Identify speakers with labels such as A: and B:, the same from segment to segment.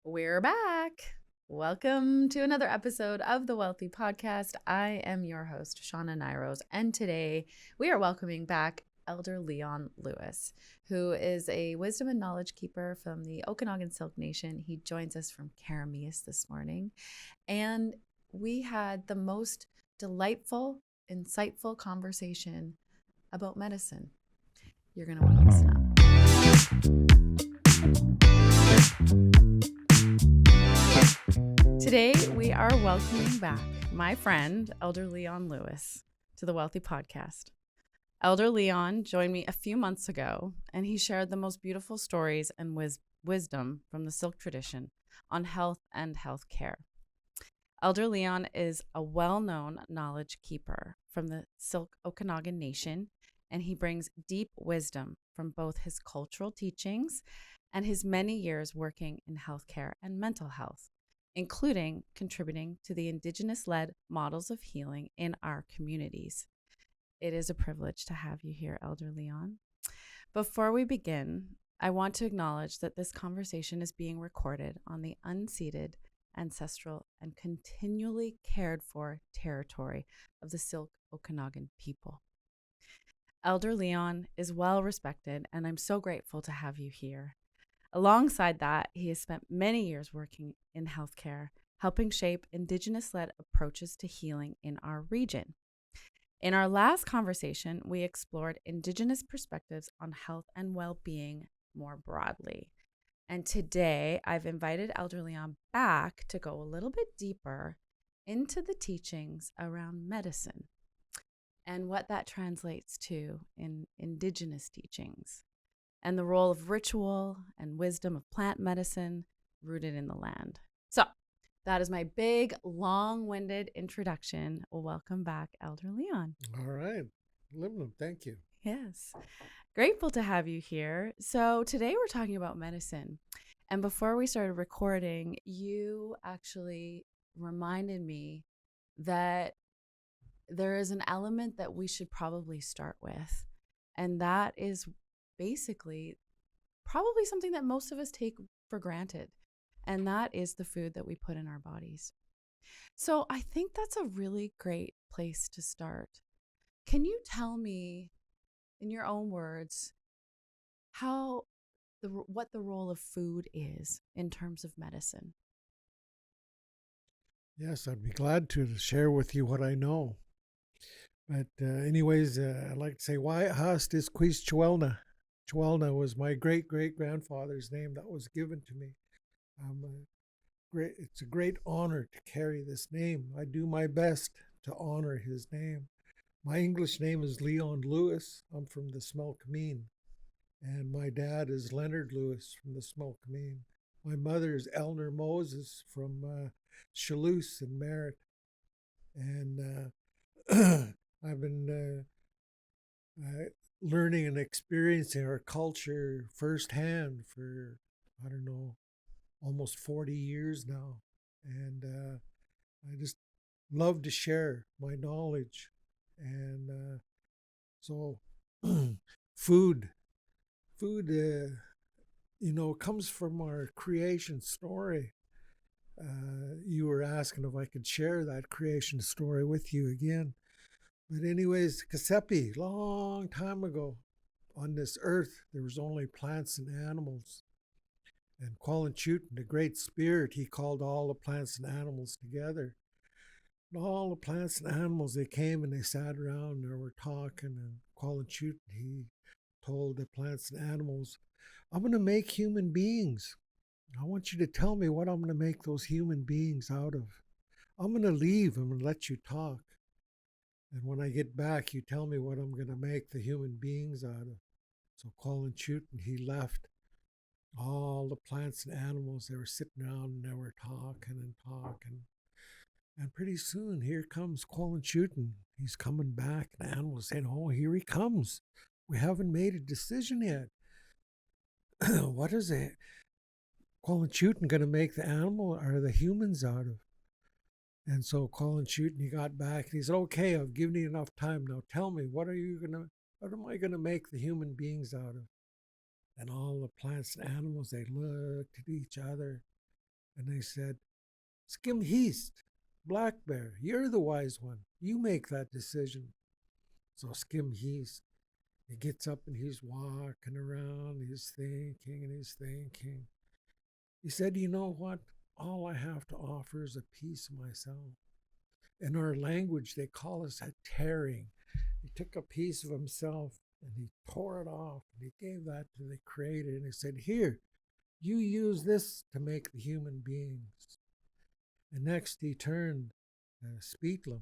A: We're back. Welcome to another episode of the Wealthy Podcast. I am your host, Shauna Nairos, and today we are welcoming back Elder Leon Lewis, who is a wisdom and knowledge keeper from the Okanagan Syilx Nation. He joins us from Karameas this morning, and we had the most delightful, insightful conversation about medicine. You're going to want to listen up. Today, we are welcoming back my friend, Elder Leon Lewis, to the Wealthy Podcast. Elder Leon joined me a few months ago, and he shared the most beautiful stories and wisdom from the Syilx tradition on health and healthcare. Elder Leon is a well-known knowledge keeper from the Syilx Okanagan Nation, and he brings deep wisdom from both his cultural teachings and his many years working in healthcare and mental health, including contributing to the Indigenous-led models of healing in our communities. It is a privilege to have you here, Elder Leon. Before we begin, I want to acknowledge that this conversation is being recorded on the unceded, ancestral, and continually cared for territory of the Syilx Okanagan people. Elder Leon is well respected, and I'm so grateful to have you here. Alongside that, he has spent many years working in healthcare, helping shape Indigenous-led approaches to healing in our region. In our last conversation, we explored Indigenous perspectives on health and well-being more broadly. And today, I've invited Elder Leon back to go a little bit deeper into the teachings around medicine and what that translates to in Indigenous teachings, and the role of ritual and wisdom of plant medicine rooted in the land. So that is my big, long-winded introduction. Welcome back, Elder Leon.
B: All right. Limnum, thank you.
A: Yes. Grateful to have you here. So today we're talking about medicine. And before we started recording, you actually reminded me that there is an element that we should probably start with. And that is basically probably something that most of us take for granted, and that is the food that we put in our bodies. So I think that's a really great place to start. Can you tell me, in your own words, what the role of food is in terms of medicine?
B: Yes, I'd be glad to share with you what I know. But anyways, I'd like to say, why hast is quis CEWEL'NA? CEWEL'NA was my great-great-grandfather's name that was given to me. It's a great honor to carry this name. I do my best to honor his name. My English name is Leon Lewis. I'm from the Smelcomeen. And my dad is Leonard Lewis from the Smelcomeen. My mother is Eleanor Moses from Chalouse and Merritt. And I've been learning and experiencing our culture firsthand for, I don't know, almost 40 years now. And I just love to share my knowledge. And so food, comes from our creation story. You were asking if I could share that creation story with you again. But anyways, Kasepi, long time ago, on this earth, there was only plants and animals. And kulenchuten, the great spirit, he called all the plants and animals together. And all the plants and animals, they came and they sat around and they were talking. And kulenchuten, he told the plants and animals, I'm going to make human beings. I want you to tell me what I'm going to make those human beings out of. I'm going to leave. I'm going to let you talk. And when I get back, you tell me what I'm going to make the human beings out of. So kulenchuten, he left. All the plants and animals, they were sitting around and they were talking and talking. And pretty soon, here comes kulenchuten. He's coming back. And the animals saying, oh, here he comes. We haven't made a decision yet. What is it? kulenchuten going to make the animal or the humans out of? And so kulenchuten, he got back and he said, okay, I've given you enough time. Now tell me, what am I going to make the human beings out of? And all the plants and animals, they looked at each other And they said, Skim Heast, Black Bear, you're the wise one. You make that decision. So Skim Heast, he gets up and he's walking around, he's thinking and he's thinking. He said, you know what? All I have to offer is a piece of myself. In our language, they call us a tearing. He took a piece of himself and he tore it off and he gave that to the Creator and he said, here, you use this to make the human beings. And next he turned to Speetlum.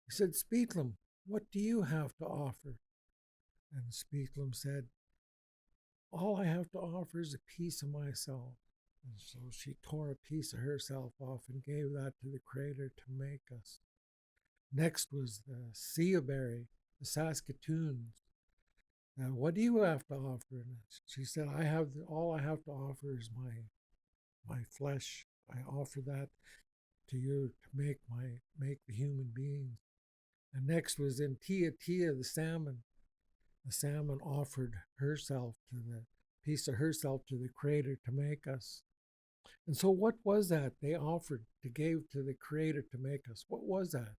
B: He said, Speetlum, what do you have to offer? And Speetlum said, all I have to offer is a piece of myself. And so she tore a piece of herself off and gave that to the Creator to make us. Next was the Seaberry, the Saskatoons. Now, what do you have to offer? And she said, all I have to offer is my flesh. I offer that to you to make the human beings. And next was in Tia Tia, the salmon. The salmon offered herself to the piece of herself to the Creator to make us. And so what was that they offered to give to the Creator to make us? What was that?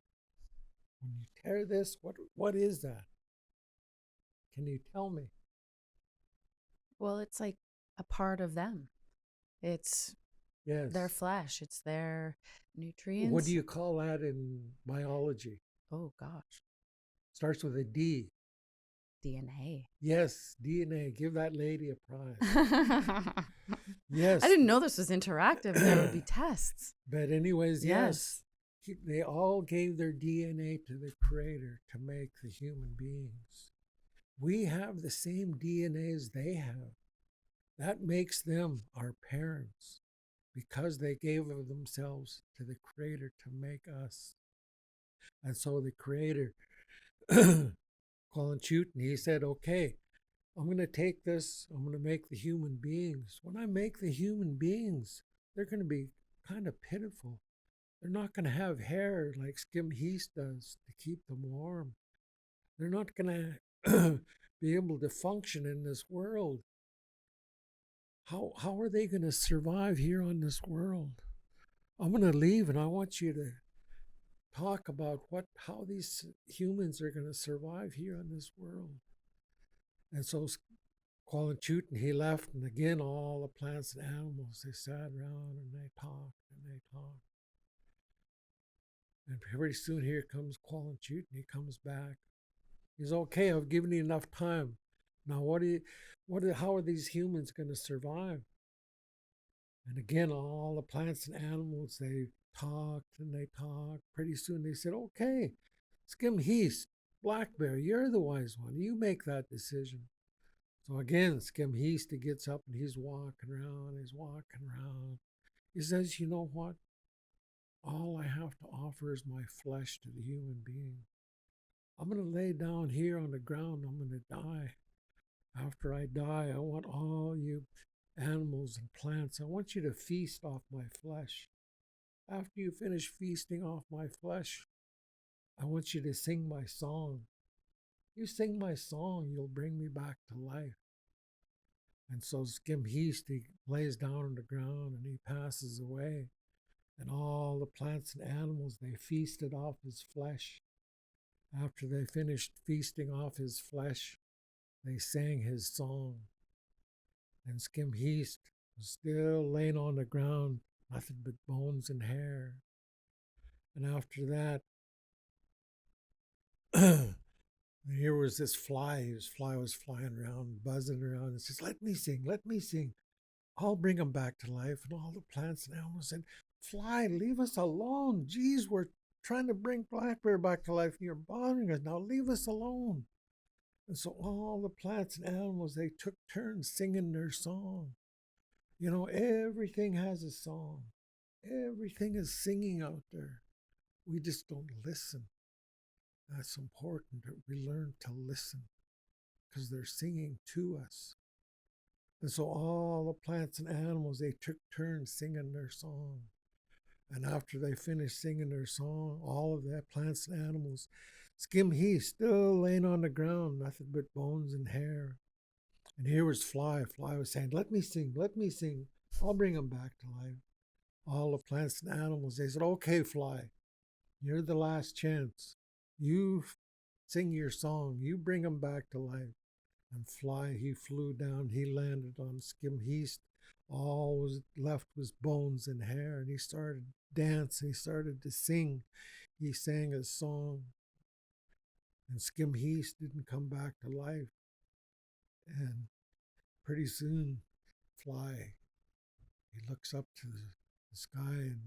B: When you tear this, what is that? Can you tell me?
A: Well, it's like a part of them. It's
B: Yes.
A: their flesh. It's their nutrients.
B: What do you call that in biology?
A: Oh, gosh.
B: Starts with a D.
A: DNA.
B: Yes, DNA. Give that lady a prize. Yes.
A: I didn't know this was interactive. There would be tests.
B: But anyways, yes. They all gave their DNA to the Creator to make the human beings. We have the same DNA as they have. That makes them our parents because they gave of themselves to the Creator to make us. And so the Creator, kulenchuten, he said, okay, I'm going to take this, I'm going to make the human beings. When I make the human beings, they're going to be kind of pitiful. They're not going to have hair like Skim Heast does to keep them warm. They're not going to be able to function in this world. How are they going to survive here on this world? I'm going to leave and I want you to talk about how these humans are going to survive here on this world. And so kulenchuten, he left, and again all the plants and animals, they sat around and they talked and they talked. And pretty soon here comes kulenchuten, he comes back. He's okay, I've given you enough time. Now how are these humans going to survive? And again, all the plants and animals, they talked and they talked. Pretty soon they said, okay, Skim Heast, Black Bear, you're the wise one. You make that decision. So again, Skim Heast, he gets up and he's walking around. He says, you know what? All I have to offer is my flesh to the human being. I'm going to lay down here on the ground. I'm going to die. After I die, I want all you animals and plants, I want you to feast off my flesh. After you finish feasting off my flesh, I want you to sing my song. You sing my song, you'll bring me back to life. And so Skim Heast, he lays down on the ground and he passes away. And all the plants and animals, they feasted off his flesh. After they finished feasting off his flesh, they sang his song. And Skim Heast was still laying on the ground, nothing but bones and hair. And after that, here was this fly. His fly was flying around, buzzing around, and says, let me sing, let me sing. I'll bring him back to life. And all the plants and animals said, fly, leave us alone. Geez, we're trying to bring Black Bear back to life and you're bothering us. Now leave us alone. And so all the plants and animals, they took turns singing their song. You know, everything has a song. Everything is singing out there. We just don't listen. That's important that we learn to listen because they're singing to us. And so all the plants and animals, they took turns singing their song. And after they finished singing their song, all of the plants and animals, Skim Heast still laying on the ground, nothing but bones and hair. And here was Fly. Fly was saying, let me sing, I'll bring him back to life. all the plants and animals. They said, okay, fly, you're the last chance. You sing your song. You bring them back to life. And fly, he flew down. He landed on Skimheast. All was left was bones and hair. And he started dancing. He started to sing. He sang a song. And Skimheast didn't come back to life. And pretty soon, Fly, he looks up to the sky and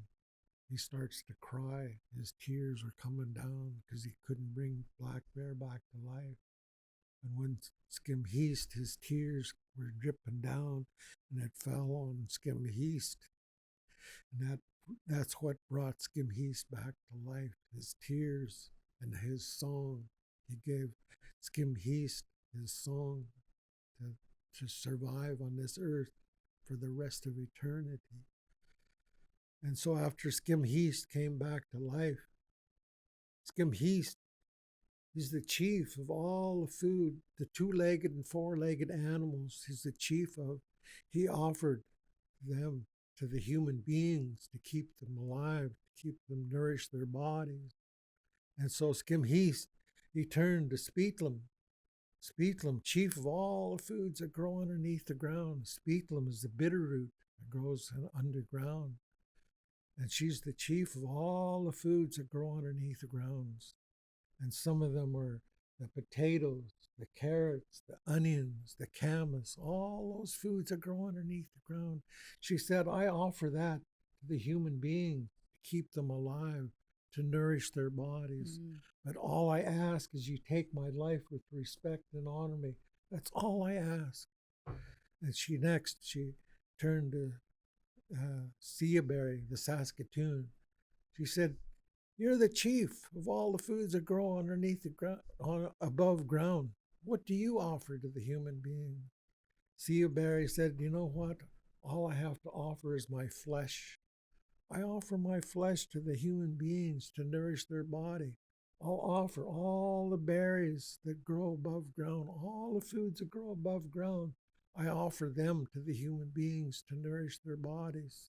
B: he starts to cry. His tears were coming down because he couldn't bring Black Bear back to life. And when Skimheast, his tears were dripping down and it fell on Skimheast. And that's what brought Skimheast back to life, his tears and his song. He gave Skimheast his song to survive on this earth for the rest of eternity. And so after Skimheast came back to life, Skimheast is the chief of all the food, the two-legged and four-legged animals he's the chief of. He offered them to the human beings to keep them alive, to keep them nourish their bodies. And so Skimheast, he turned to Speetlum. Speetlum, chief of all the foods that grow underneath the ground. Speetlum is the bitter root that grows underground. And she's the chief of all the foods that grow underneath the grounds. And some of them are the potatoes, the carrots, the onions, the camas, all those foods that grow underneath the ground. She said, I offer that to the human being to keep them alive, to nourish their bodies. But all I ask is you take my life with respect and honor me. That's all I ask. And she turned to Seaberry, the Saskatoon. She said, you're the chief of all the foods that grow underneath the ground, above ground. What do you offer to the human being? Seaberry said, you know what? All I have to offer is my flesh. I offer my flesh to the human beings to nourish their body. I'll offer all the berries that grow above ground, all the foods that grow above ground. I offer them to the human beings to nourish their bodies.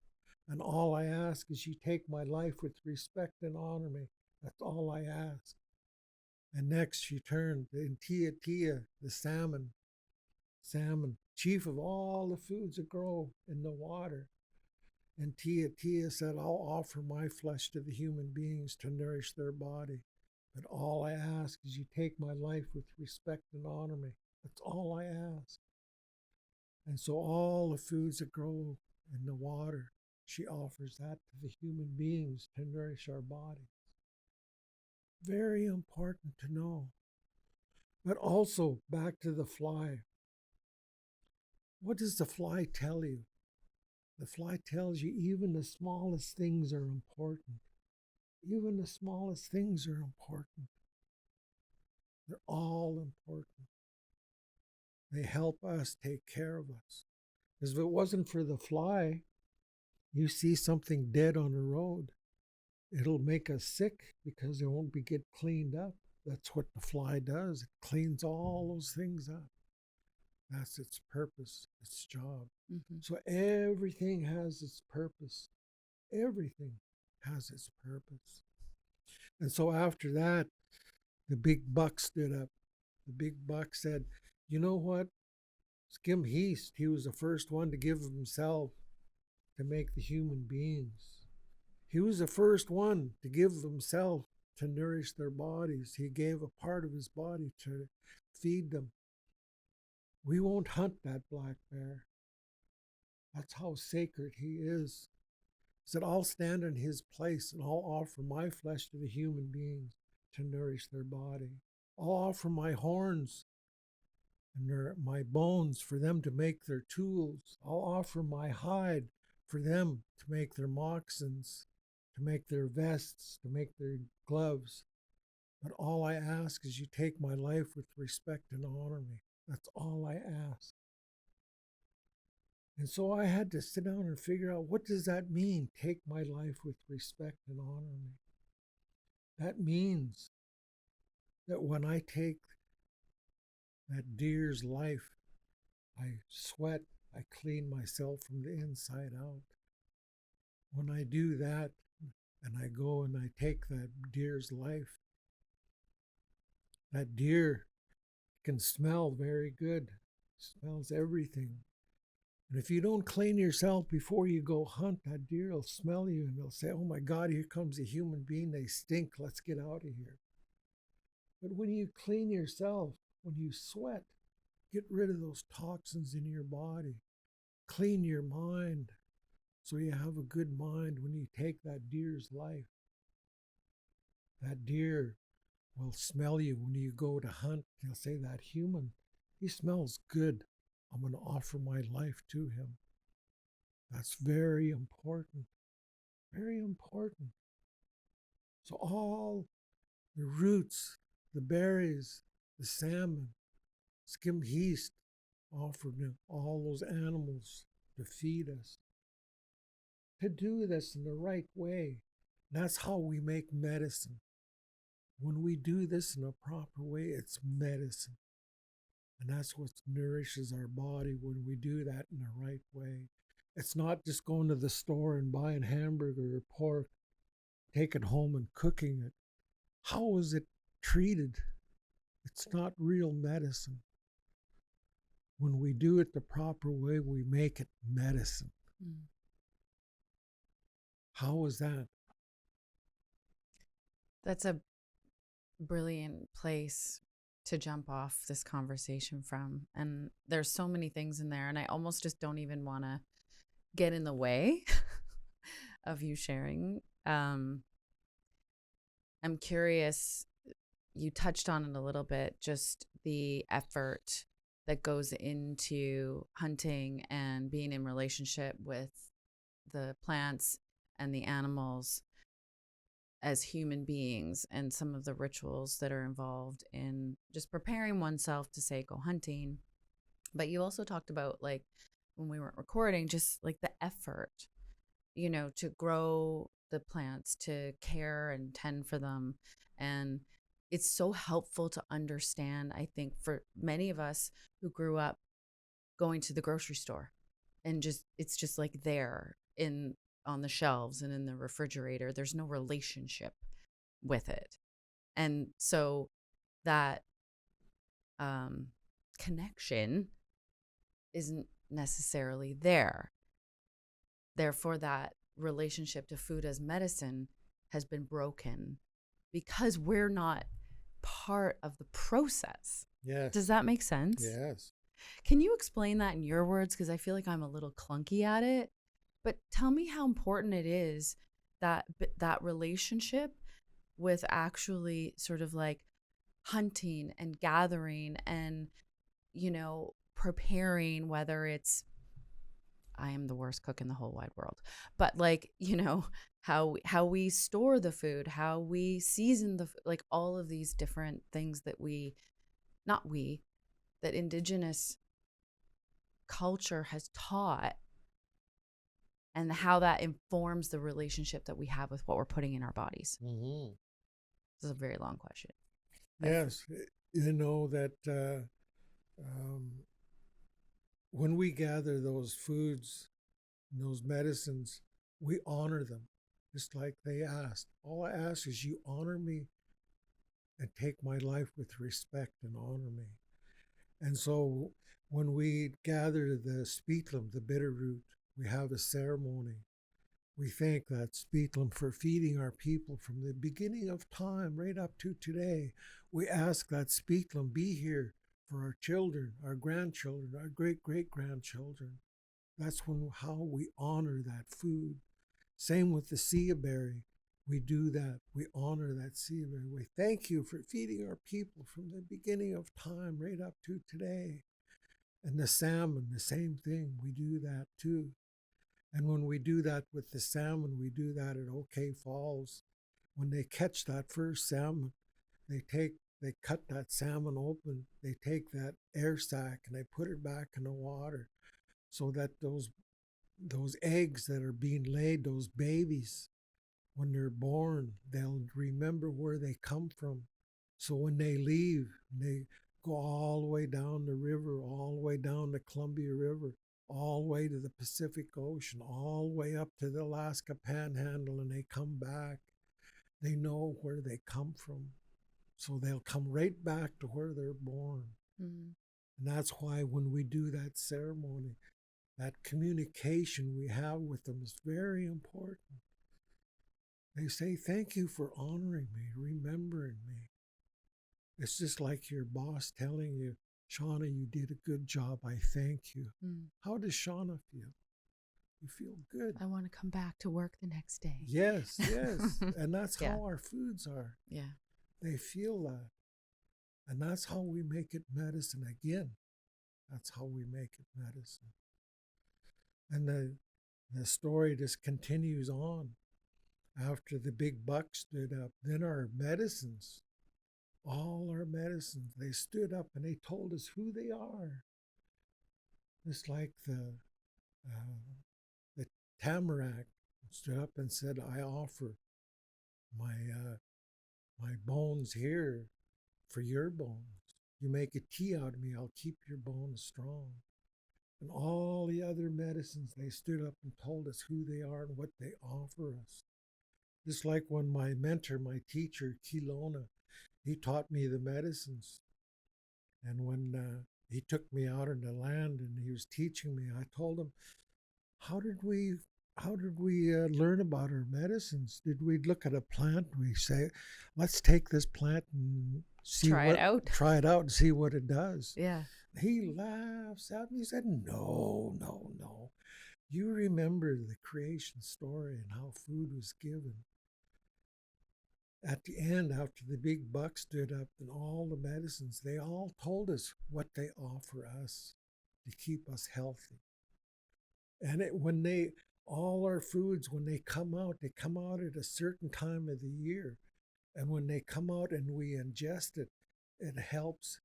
B: And all I ask is you take my life with respect and honor me. That's all I ask. And next she turned to Tia, the salmon, chief of all the foods that grow in the water. And Tia said, I'll offer my flesh to the human beings to nourish their body. But all I ask is you take my life with respect and honor me. That's all I ask. And so all the foods that grow in the water, she offers that to the human beings to nourish our bodies. Very important to know. But also, back to the fly. What does the fly tell you? The fly tells you even the smallest things are important. Even the smallest things are important. They're all important. They help us take care of us. Because if it wasn't for the fly, you see something dead on the road, it'll make us sick because it won't get cleaned up. That's what the fly does. It cleans all those things up. That's its purpose, its job. So everything has its purpose. Everything has its purpose. And so after that, the big buck stood up. The big buck said, you know what? Skimheast, he was the first one to give of himself to make the human beings. He was the first one to give of himself to nourish their bodies. He gave a part of his body to feed them. We won't hunt that black bear. That's how sacred he is. He said, I'll stand in his place and I'll offer my flesh to the human beings to nourish their body. I'll offer my horns and my bones for them to make their tools. I'll offer my hide for them to make their moccasins, to make their vests, to make their gloves. But all I ask is you take my life with respect and honor me. That's all I ask. And so I had to sit down and figure out, what does that mean? Take my life with respect and honor me. That means that when I take that deer's life, I sweat, I clean myself from the inside out. when I do that and I go and I take that deer's life, that deer can smell very good, smells everything. And if you don't clean yourself before you go hunt, that deer will smell you and they'll say, oh my God, here comes a human being. They stink. Let's get out of here. But when you clean yourself, when you sweat, get rid of those toxins in your body, clean your mind so you have a good mind when you take that deer's life. That deer will smell you when you go to hunt. They'll say, that human, he smells good. I'm going to offer my life to him. That's very important. Very important. So all the roots, the berries, the salmon, skim yeast offered to all those animals to feed us. To do this in the right way. That's how we make medicine. When we do this in a proper way, it's medicine. And that's what nourishes our body when we do that in the right way. It's not just going to the store and buying hamburger or pork, take it home and cooking it. How is it treated? It's not real medicine. When we do it the proper way, we make it medicine. Mm. How is that?
A: That's a brilliant place to jump off this conversation from. And there's so many things in there, and I almost just don't even want to get in the way of you sharing. I'm curious, you touched on it a little bit, just the effort that goes into hunting and being in relationship with the plants and the animals as human beings, and some of the rituals that are involved in just preparing oneself to, say, go hunting. But you also talked about, like, when we weren't recording, just like the effort, to grow the plants, to care and tend for them. And it's so helpful to understand, I think, for many of us who grew up going to the grocery store and it's just like there on the shelves and in the refrigerator. There's no relationship with it. And so that connection isn't necessarily there. Therefore, that relationship to food as medicine has been broken because we're not part of the process.
B: Yes.
A: Does that make sense?
B: Yes.
A: Can you explain that in your words? Because I feel like I'm a little clunky at it. But tell me how important it is that relationship with actually sort of like hunting and gathering and, preparing, whether it's, I am the worst cook in the whole wide world, but like, how we store the food, how we season the, like all of these different things that that Indigenous culture has taught, and how that informs the relationship that we have with what we're putting in our bodies. Mm-hmm. This is a very long question.
B: Yes. That when we gather those foods and those medicines, we honor them, just like they asked. All I ask is you honor me and take my life with respect and honor me. And so when we gather the speetlum, the bitter root, we have a ceremony. We thank that speetlum for feeding our people from the beginning of time right up to today. We ask that speetlum be here for our children, our grandchildren, our great-great-grandchildren. That's how we honor that food. Same with the sea berry. We do that. We honor that sea berry. We thank you for feeding our people from the beginning of time right up to today. And the salmon, the same thing. We do that too. And when we do that with the salmon, we do that at OK Falls. When they catch that first salmon, they cut that salmon open, they take that air sac and they put it back in the water so that those eggs that are being laid, those babies, when they're born, they'll remember where they come from. So when they leave, they go all the way down the river, all the way down the Columbia River. all the way to the Pacific Ocean, all the way up to the Alaska Panhandle, and they come back. They know where they come from. So they'll come right back to where they're born.
A: Mm-hmm.
B: And that's why when we do that ceremony, that communication we have with them is very important. They say, thank you for honoring me, remembering me. It's just like your boss telling you, Shauna, you did a good job. I thank you.
A: Mm.
B: How does Shauna feel? You feel good.
A: I want to come back to work the next day.
B: Yes, yes. And that's
A: Yeah.
B: how our foods are.
A: Yeah.
B: They feel that. And that's how we make it medicine again. That's how we make it medicine. And the story just continues on. After the big buck stood up, then our medicines, all our medicines, they stood up and they told us who they are. Just like the tamarack stood up and said, I offer my bones here for your bones. You make a tea out of me, I'll keep your bones strong. And all the other medicines, they stood up and told us who they are and what they offer us. Just like when my mentor, my teacher, CEWEL'NA, he taught me the medicines. And when he took me out in the land and he was teaching me, I told him, how did we learn about our medicines? Did we look at a plant? We say, let's take this plant and
A: try it out
B: and see what it does.
A: Yeah.
B: He laughs at me. He said, no, no, no. You remember the creation story and how food was given. At the end, after the big buck stood up and all the medicines, they all told us what they offer us to keep us healthy. And all our foods, when they come out at a certain time of the year. And when they come out and we ingest it, it helps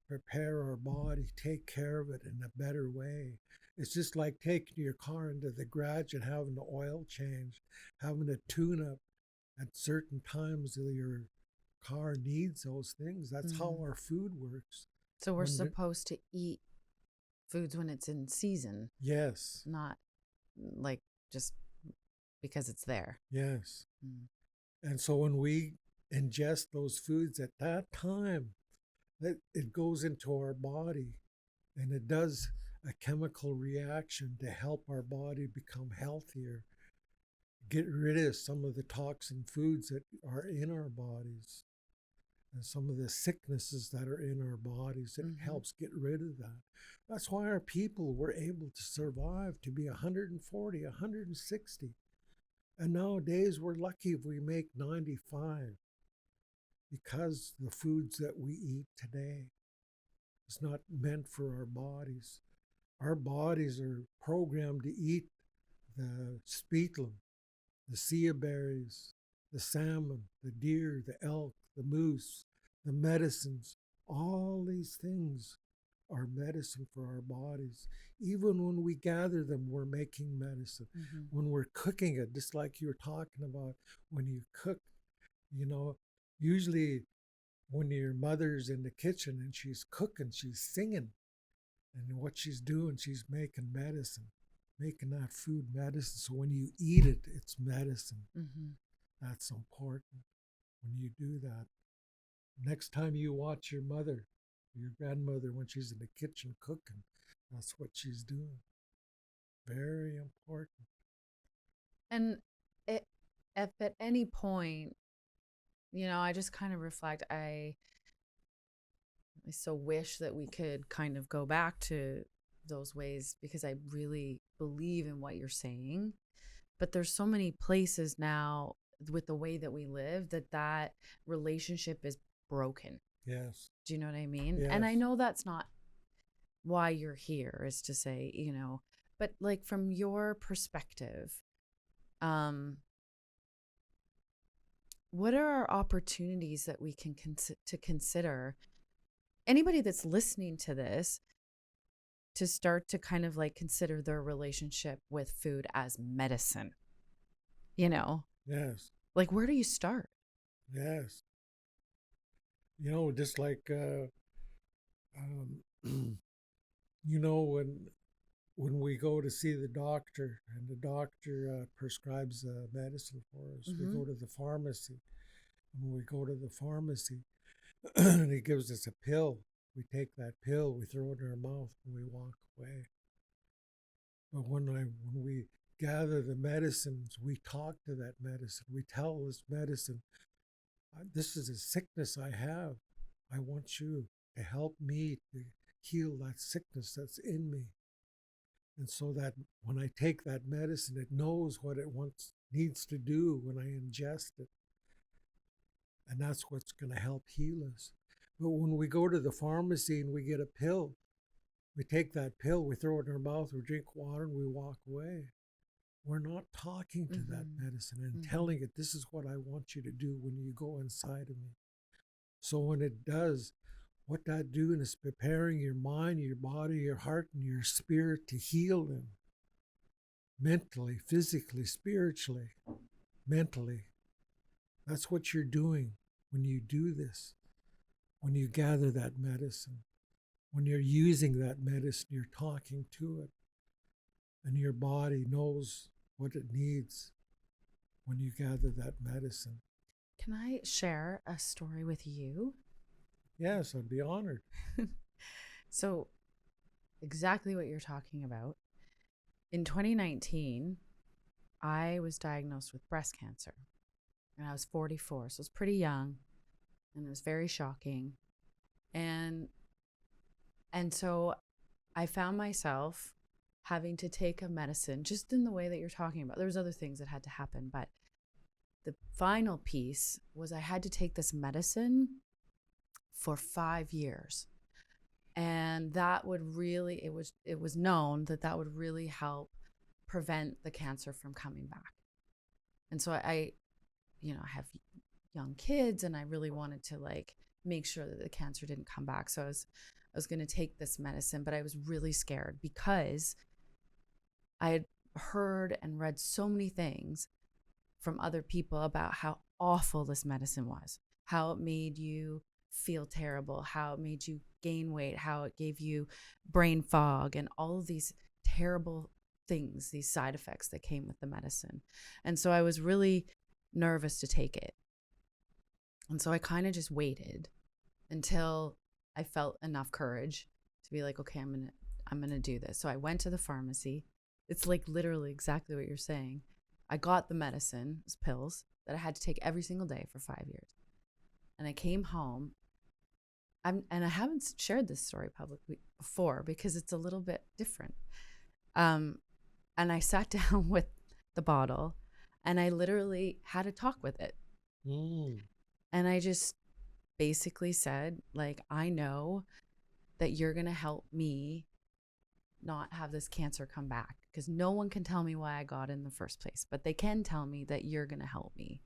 B: prepare our body, take care of it in a better way. It's just like taking your car into the garage and having the oil changed, having a tune-up at certain times that your car needs those things. That's how our food works.
A: So we're supposed to eat foods when it's in season.
B: Yes.
A: Not like just because it's there.
B: Yes. And so when we ingest those foods at that time, it goes into our body and it does a chemical reaction to help our body become healthier, get rid of some of the toxin foods that are in our bodies and some of the sicknesses that are in our bodies. It helps get rid of that. That's why our people were able to survive to be 140, 160. And nowadays we're lucky if we make 95 because the foods that we eat today is not meant for our bodies. Our bodies are programmed to eat the speetlum, the sea berries, the salmon, the deer, the elk, the moose, the medicines. All these things are medicine for our bodies. Even when we gather them, we're making medicine. When we're cooking it, just like you were talking about, when you cook, usually when your mother's in the kitchen and she's cooking, she's singing. And what she's doing, she's making medicine, making that food medicine. So when you eat it, it's medicine. That's important when you do that. Next time you watch your mother, your grandmother, when she's in the kitchen cooking, that's what she's doing. Very important.
A: And if at any point, I just kind of reflect, I so wish that we could kind of go back to those ways because I really believe in what you're saying. But there's so many places now with the way that we live that relationship is broken.
B: Yes.
A: Do you know what I mean?
B: Yes.
A: And I know that's not why you're here, is to say, but like from your perspective, what are our opportunities that we can consider? Anybody that's listening to this, to start to kind of like consider their relationship with food as medicine,
B: Yes.
A: Like, where do you start?
B: Yes. Just like, when when we go to see the doctor and the doctor prescribes medicine for us, we
A: Mm-hmm.
B: go to the pharmacy. When we go to the pharmacy and he gives us a pill, we take that pill, we throw it in our mouth, and we walk away. But when we gather the medicines, we talk to that medicine. We tell this medicine, this is a sickness I have. I want you to help me to heal that sickness that's in me. And so that when I take that medicine, it knows what it needs to do when I ingest it. And that's what's going to help heal us. But when we go to the pharmacy and we get a pill, we take that pill, we throw it in our mouth, we drink water, and we walk away. We're not talking to that medicine and telling it, this is what I want you to do when you go inside of me. So when it does, what that doing is preparing your mind, your body, your heart, and your spirit to heal them. Mentally, physically, spiritually, mentally. That's what you're doing when you do this. When you gather that medicine. When you're using that medicine, you're talking to it. And your body knows what it needs when you gather that medicine.
A: Can I share a story with you?
B: Yes, I'd be honored.
A: So, exactly what you're talking about. In 2019, I was diagnosed with breast cancer, and I was 44, so I was pretty young, and it was very shocking. And so I found myself having to take a medicine just in the way that you're talking about. There was other things that had to happen, but the final piece was I had to take this medicine for 5 years. And that would really, it was known that that would really help prevent the cancer from coming back. And so I have young kids, and I really wanted to make sure that the cancer didn't come back. So I was going to take this medicine, but I was really scared because I had heard and read so many things from other people about how awful this medicine was, how it made you feel terrible, how it made you gain weight, how it gave you brain fog, and all of these terrible things, these side effects that came with the medicine. And so I was really nervous to take it. And so I kind of just waited until I felt enough courage to be like, okay, I'm going to do this. So I went to the pharmacy. It's like literally exactly what you're saying. I got the medicine, it was pills that I had to take every single day for 5 years. And I came home. And I haven't shared this story publicly before because it's a little bit different. And I sat down with the bottle and I literally had a talk with it. And I just basically said, I know that you're going to help me not have this cancer come back, because no one can tell me why I got it in the first place, but they can tell me that you're going to help me.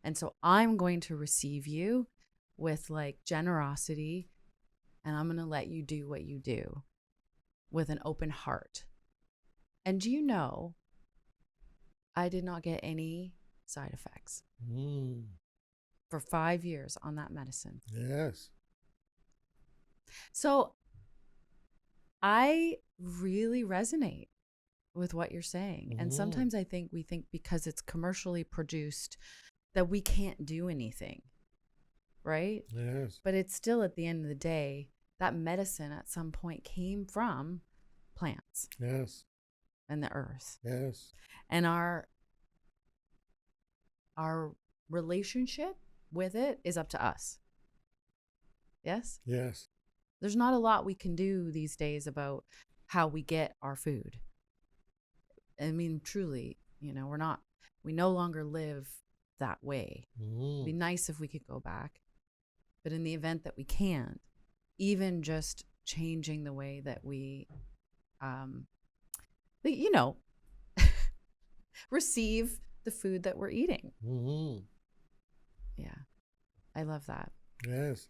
A: And so I'm going to receive you with generosity, and I'm going to let you do what you do with an open heart. And do you know, I did not get any side effects for 5 years on that medicine.
B: Yes.
A: So I really resonate with what you're saying. And sometimes I think we think because it's commercially produced that we can't do anything, right?
B: Yes.
A: But it's still, at the end of the day, that medicine at some point came from plants.
B: Yes.
A: And the earth.
B: Yes.
A: And our relationship with it is up to us. Yes?
B: Yes.
A: There's not a lot we can do these days about how we get our food. I mean, truly, we no longer live that way. It'd be nice if we could go back. But in the event that we can't, even just changing the way that we, receive the food that we're eating. Yeah. I love that.
B: Yes.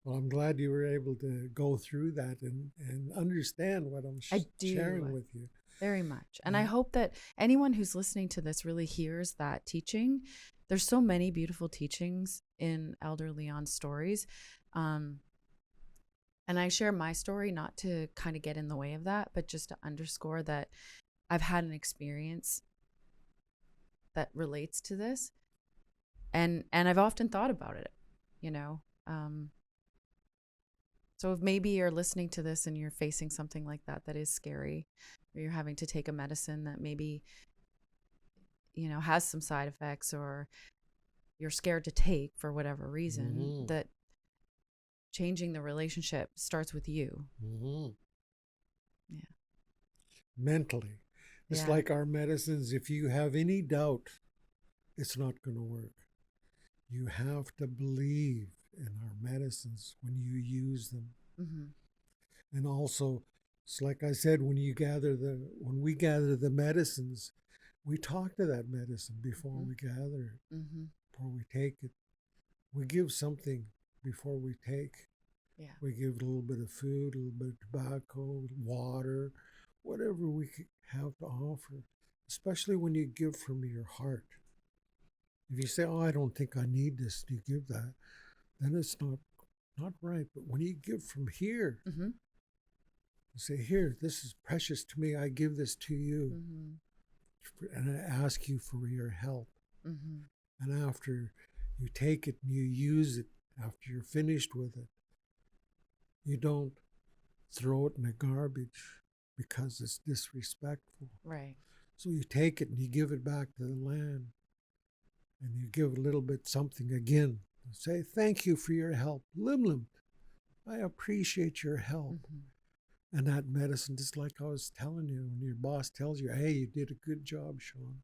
B: Well, I'm glad you were able to go through that and understand what I'm sharing with you.
A: Very much. And I hope that anyone who's listening to this really hears that teaching. There's so many beautiful teachings in Elder Leon's stories. And I share my story not to kind of get in the way of that, but just to underscore that I've had an experience that relates to this. And I've often thought about it, you know. So if maybe you're listening to this and you're facing something like that that is scary, or you're having to take a medicine that maybe, you know, has some side effects, or you're scared to take for whatever reason,
B: Mm-hmm.
A: that changing the relationship starts with you.
B: Mm-hmm.
A: Yeah.
B: Mentally. It's
A: Yeah.
B: like our medicines. If you have any doubt, it's not going to work. You have to believe in our medicines when you use them.
A: Mm-hmm.
B: And also, it's like I said, when we gather the medicines, we talk to that medicine before
A: Mm-hmm.
B: we gather it,
A: Mm-hmm.
B: before we take it. We give something before we take.
A: Yeah.
B: We give a little bit of food, a little bit of tobacco, water, whatever we have to offer, especially when you give from your heart. If you say, "Oh, I don't think I need this," you give that, then it's not right. But when you give from here,
A: Mm-hmm.
B: you say, "Here, this is precious to me. I give this to you,
A: Mm-hmm.
B: and I ask you for your help."
A: Mm-hmm.
B: And after you take it and you use it, after you're finished with it, you don't throw it in the garbage because it's disrespectful.
A: Right.
B: So you take it and you give it back to the land, and you give a little bit something again. Say, "Thank you for your help. Limlim, I appreciate your help."
A: Mm-hmm.
B: And that medicine, just like I was telling you, when your boss tells you, "Hey, you did a good job, Sean."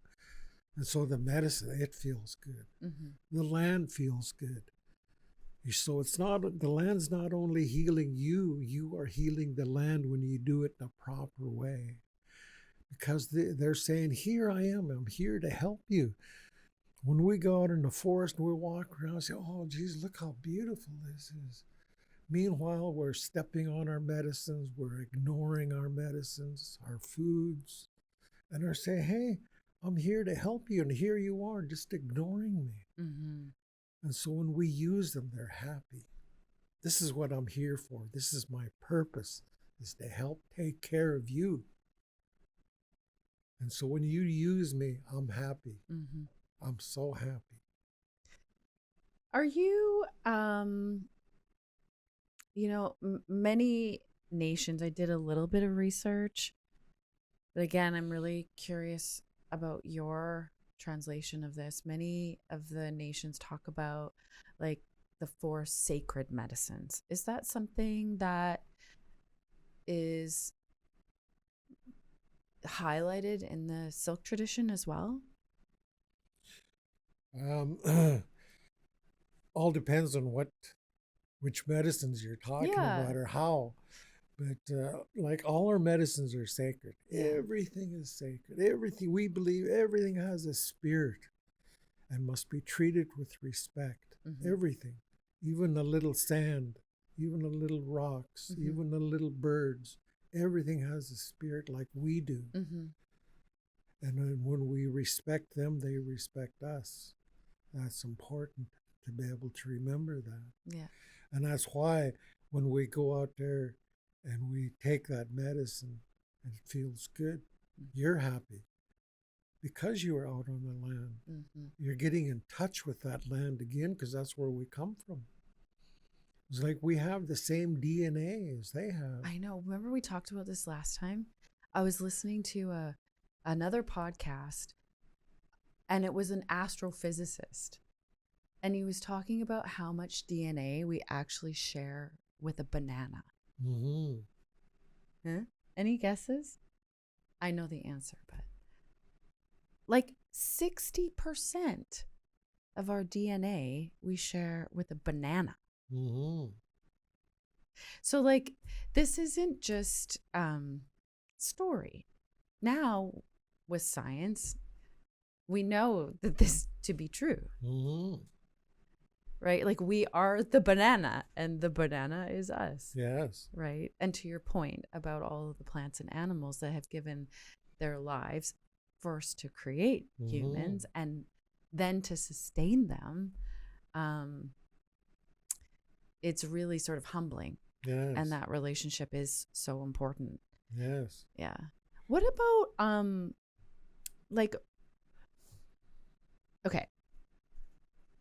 B: And so the medicine, it feels good.
A: Mm-hmm.
B: The land feels good. So it's not, the land's not only healing you, you are healing the land when you do it in a proper way. Because they're saying, "Here I am, I'm here to help you." When we go out in the forest and we walk around and say, "Oh, geez, look how beautiful this is." Meanwhile, we're stepping on our medicines, we're ignoring our medicines, our foods, and they're saying, "Hey, I'm here to help you," and here you are just ignoring me.
A: Mm-hmm.
B: And so when we use them, they're happy. This is what I'm here for. This is my purpose, is to help take care of you. And so when you use me, I'm happy.
A: Mm-hmm.
B: I'm so happy.
A: Are you, you know, many nations, I did a little bit of research, but again, I'm really curious about your translation of this. Many of the nations talk about like the four sacred medicines. Is that something that is highlighted in the silk tradition as well?
B: Um, all depends on which medicines you're talking
A: Yeah.
B: about or how. But like all our medicines are sacred.
A: Yeah.
B: Everything is sacred. Everything we believe, everything has a spirit and must be treated with respect.
A: Mm-hmm.
B: Everything, even the little sand, even the little rocks,
A: Mm-hmm.
B: even the little birds, everything has a spirit like we do.
A: Mm-hmm.
B: And then when we respect them, they respect us. That's important to be able to remember that.
A: Yeah.
B: And that's why when we go out there and we take that medicine and it feels good, you're happy because you are out on the land.
A: Mm-hmm.
B: You're getting in touch with that land again because that's where we come from. It's like we have the same DNA as they have.
A: I know. Remember we talked about this last time? I was listening to another podcast, and it was an astrophysicist. And he was talking about how much DNA we actually share with a banana.
B: Mm-hmm.
A: Huh? Any guesses? I know the answer, but like 60% of our DNA we share with a banana.
B: Mm-hmm.
A: So like this isn't just story. Now with science, we know that this to be true.
B: Mm-hmm.
A: Right? Like we are the banana and the banana is us.
B: Yes.
A: Right? And to your point about all of the plants and animals that have given their lives first to create humans and then to sustain them, it's really sort of humbling
B: Yes.
A: And that relationship is so important.
B: Yes.
A: Yeah. What about like, okay,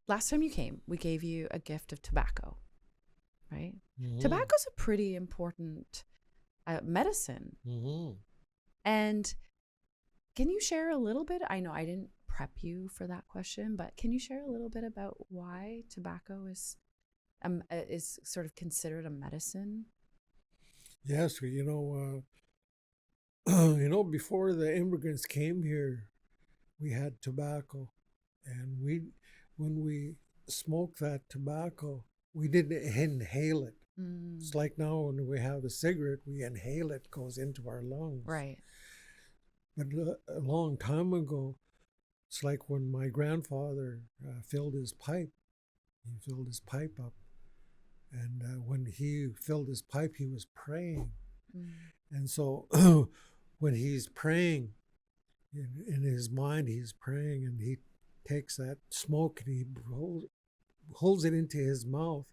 A: last time you came, we gave you a gift of tobacco, right?
B: Mm-hmm.
A: Tobacco's a pretty important medicine.
B: Mm-hmm.
A: And can you share a little bit? I know I didn't prep you for that question, but can you share a little bit about why tobacco is sort of considered a medicine?
B: Yes, before the immigrants came here, we had tobacco, and when we smoked that tobacco, we didn't inhale it. It's like now when we have a cigarette, we inhale it, goes into our lungs.
A: Right.
B: But a long time ago, it's like when my grandfather filled his pipe. He filled his pipe up, and when he filled his pipe, he was praying. And so when he's praying, in his mind, he's praying, and he takes that smoke and he holds it into his mouth,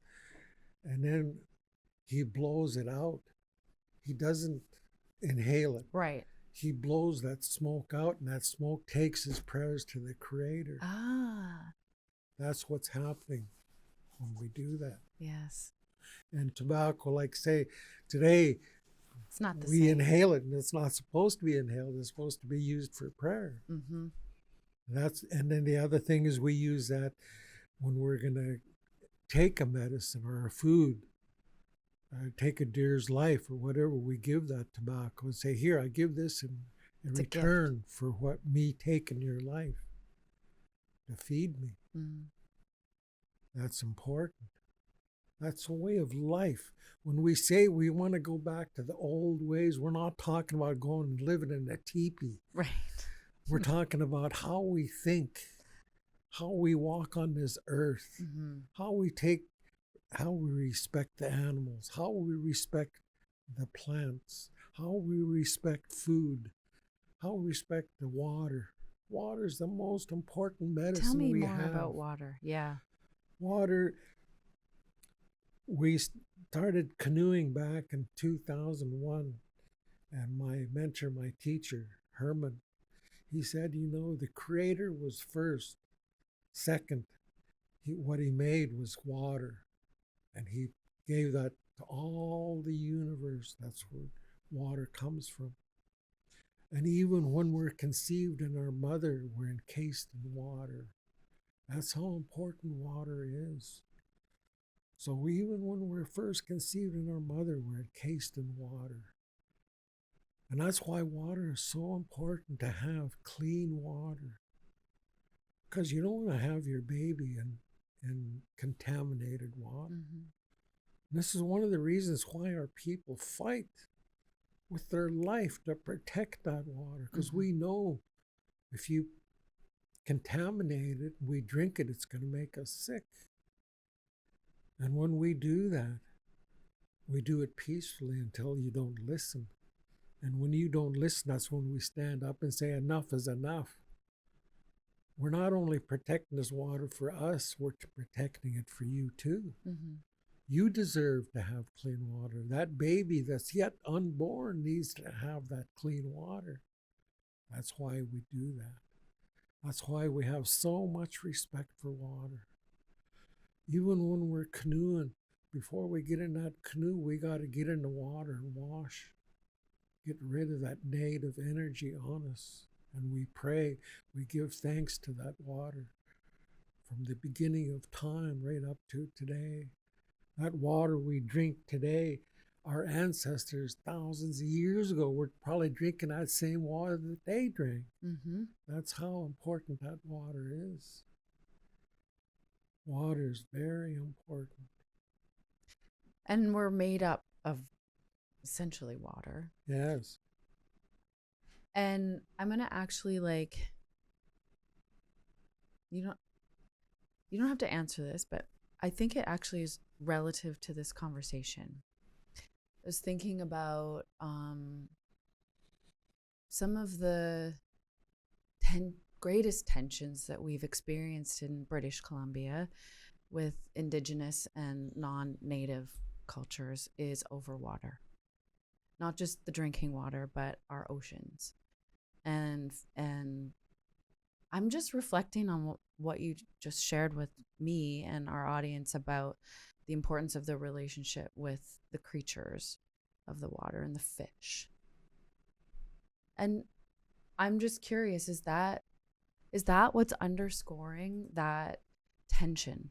B: and then he blows it out. He doesn't inhale it.
A: Right.
B: He blows that smoke out, and that smoke takes his prayers to the Creator.
A: Ah.
B: That's what's happening when we do that.
A: Yes.
B: And tobacco, like say, today,
A: it's not the
B: we
A: same.
B: inhale it, and it's not supposed to be inhaled. It's supposed to be used for prayer.
A: Mm-hmm.
B: And then the other thing is we use that when we're going to take a medicine or a food, take a deer's life or whatever. We give that tobacco and say, "Here, I give this in return for what me taking your life to feed me." That's important. That's a way of life. When we say we want to go back to the old ways, we're not talking about going and living in a teepee.
A: Right.
B: We're talking about how we think, how we walk on this earth, how we respect the animals, how we respect the plants, how we respect food, how we respect the water. Water is the most important medicine we have.
A: Tell me more about water. Yeah.
B: Water, we started canoeing back in 2001, and my mentor, my teacher, Herman, he said, the Creator was first. Second, what he made was water, and he gave that to all the universe. That's where water comes from. And even when we're conceived in our mother, we're encased in water. That's how important water is. So even when we're first conceived in our mother, we're encased in water. And that's why water is so important, to have clean water. Because you don't want to have your baby in contaminated water. This is one of the reasons why our people fight with their life to protect that water. Because we know if you contaminate it, we drink it, it's going to make us sick. And when we do that, we do it peacefully until you don't listen. And when you don't listen, that's when we stand up and say, enough is enough. We're not only protecting this water for us, we're protecting it for you too. You deserve to have clean water. That baby that's yet unborn needs to have that clean water. That's why we do that. That's why we have so much respect for water. Even when we're canoeing, before we get in that canoe, we got to get in the water and wash. Get rid of that negative energy on us. And we pray, we give thanks to that water from the beginning of time right up to today. That water we drink today, our ancestors thousands of years ago were probably drinking that same water that they drank. That's how important that water is. Water is very important.
A: And we're made up of essentially water.
B: Yes.
A: And I'm going to actually you don't have to answer this, but I think it actually is relative to this conversation. I was thinking about some of the greatest tensions that we've experienced in British Columbia with Indigenous and non-Native cultures is over water, not just the drinking water, but our oceans. And I'm just reflecting on what you just shared with me and our audience about the importance of the relationship with the creatures of the water and the fish. And I'm just curious, is that what's underscoring that tension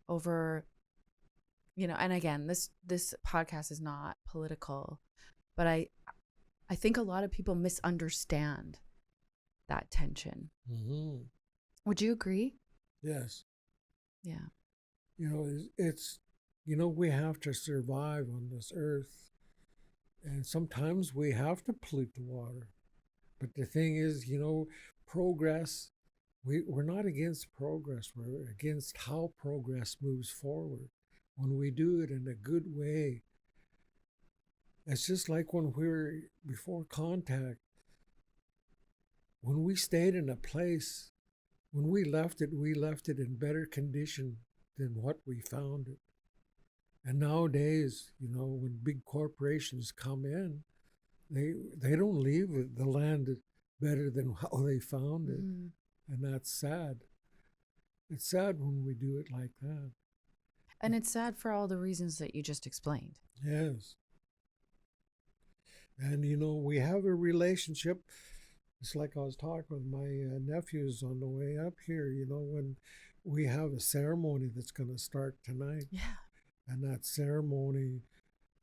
A: over, and again, this podcast is not political, but I think a lot of people misunderstand that tension.
B: Mm-hmm.
A: Would you agree?
B: Yes.
A: Yeah.
B: It's we have to survive on this earth, and sometimes we have to pollute the water. But the thing is, progress, we're not against progress. We're against how progress moves forward. When we do it in a good way, it's just like when we were before contact, when we stayed in a place, when we left it in better condition than what we found it. And nowadays, when big corporations come in, they don't leave the land better than how they found it.
A: Mm-hmm.
B: And that's sad. It's sad when we do it like that.
A: And it's sad for all the reasons that you just explained.
B: Yes. And we have a relationship. It's like I was talking with my nephews on the way up here, when we have a ceremony that's going to start tonight.
A: Yeah.
B: And that ceremony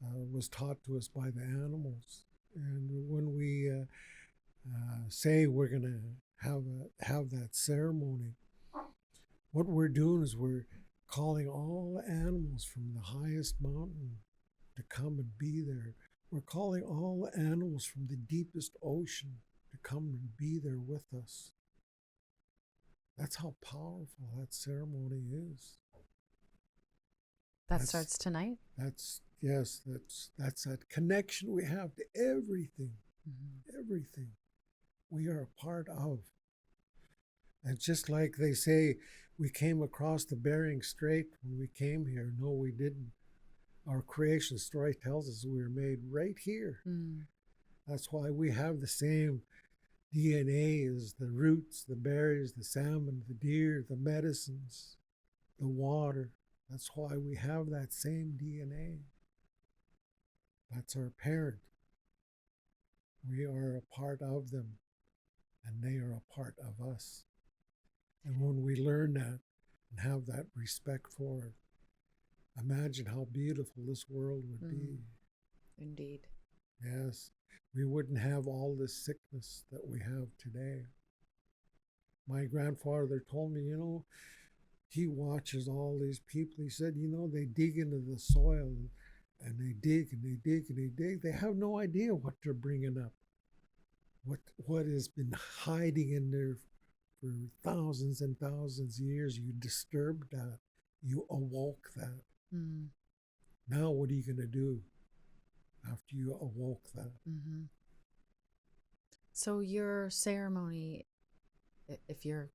B: was taught to us by the animals. And when we say we're going to have that ceremony, what we're doing is we're calling all animals from the highest mountain to come and be there. We're calling all animals from the deepest ocean to come and be there with us. That's how powerful that ceremony is.
A: That starts tonight?
B: That's that connection we have to everything. Mm-hmm. Everything we are a part of. And just like they say, we came across the Bering Strait when we came here. No, we didn't. Our creation story tells us we were made right here. Mm. That's why we have the same DNA as the roots, the berries, the salmon, the deer, the medicines, the water. That's why we have that same DNA. That's our parent. We are a part of them, and they are a part of us. And when we learn that and have that respect for it, imagine how beautiful this world would be.
A: Indeed.
B: Yes. We wouldn't have all this sickness that we have today. My grandfather told me, he watches all these people. He said, they dig into the soil and they dig and they dig and they dig. They have no idea what they're bringing up, what has been hiding in there for thousands and thousands of years. You disturbed that. You awoke that. Mm. Now what are you going to do after you awoke that?
A: Mm-hmm. So your ceremony, if you're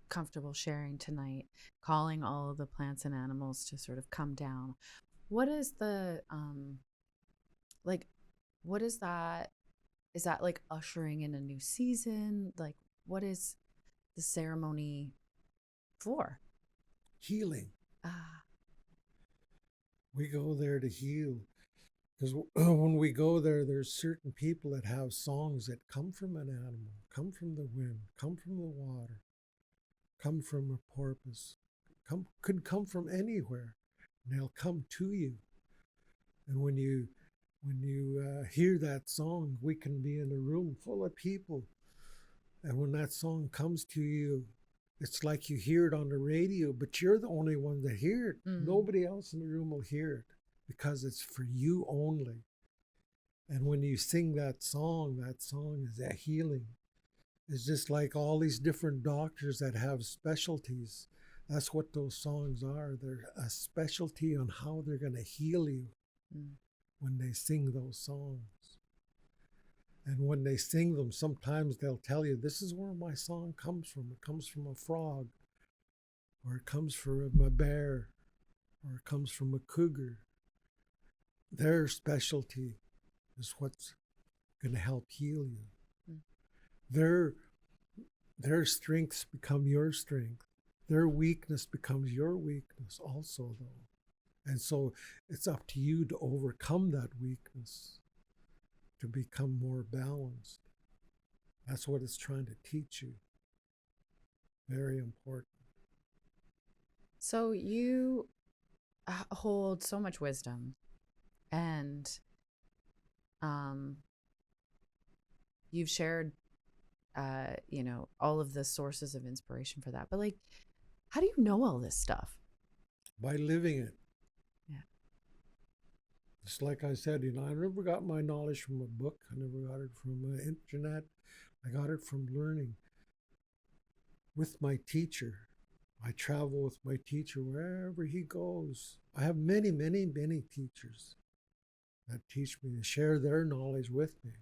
A: comfortable sharing tonight, calling all of the plants and animals to sort of come down, what is the what is that? Is that like ushering in a new season? Like, what is the ceremony for?
B: Healing. We go there to heal. Because when we go there, there's certain people that have songs that come from an animal, come from the wind, come from the water, come from a porpoise, could come from anywhere, and they'll come to you. And when you hear that song, we can be in a room full of people, and when that song comes to you, it's like you hear it on the radio, but you're the only one that hear it. Mm. Nobody else in the room will hear it because it's for you only. And when you sing that song is a healing. It's just like all these different doctors that have specialties. That's what those songs are. They're a specialty on how they're going to heal you when they sing those songs. And when they sing them, sometimes they'll tell you, this is where my song comes from. It comes from a frog, or it comes from a bear, or it comes from a cougar. their specialty is what's going to help heal you.
A: Mm.
B: Their strengths become your strength. Their weakness becomes your weakness also, though. And so it's up to you to overcome that weakness, to become more balanced. That's what it's trying to teach you. Very important.
A: So you hold so much wisdom, and um, you've shared, all of the sources of inspiration for that. But like, how do you know all this stuff?
B: By living it.
A: Yeah.
B: Just like I said, I never got my knowledge from a book. I never got it from the internet. I got it from learning with my teacher. I travel with my teacher wherever he goes. I have many, many, many teachers that teach me and share their knowledge with me.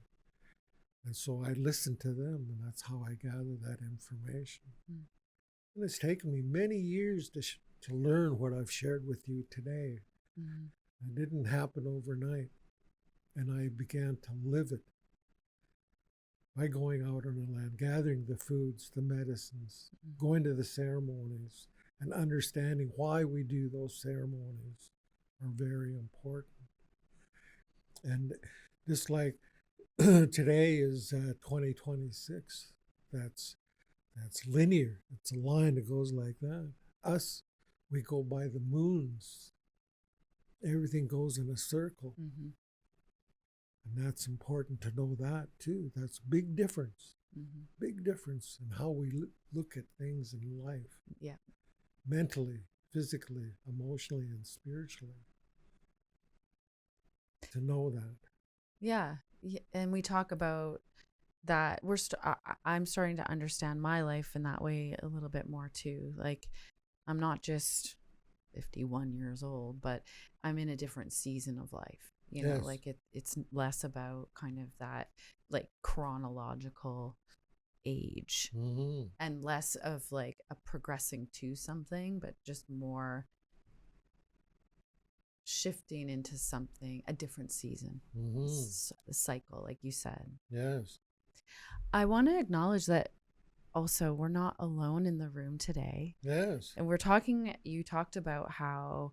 B: And so I listen to them, and that's how I gather that information. Mm. And it's taken me many years to learn what I've shared with you today. Mm. It didn't happen overnight, and I began to live it by going out on the land, gathering the foods, the medicines, going to the ceremonies, and understanding why we do those ceremonies are very important. And just like today is 2026, that's linear. It's a line that goes like that. Us, we go by the moons. Everything goes in a circle. Mm-hmm. And that's important to know that too. That's a big difference. Mm-hmm. Big difference in how we look at things in life.
A: Yeah.
B: Mentally, physically, emotionally, and spiritually. To know that.
A: Yeah. And we talk about that. I'm starting to understand my life in that way a little bit more too. Like, I'm not just 51 years old, but I'm in a different season of life.
B: Yes.
A: Like it's less about kind of that like chronological age, mm-hmm. and less of like a progressing to something, but just more shifting into something, a different season, mm-hmm. The cycle, like you said.
B: Yes.
A: I want to acknowledge that also we're not alone in the room today.
B: Yes.
A: And you talked about how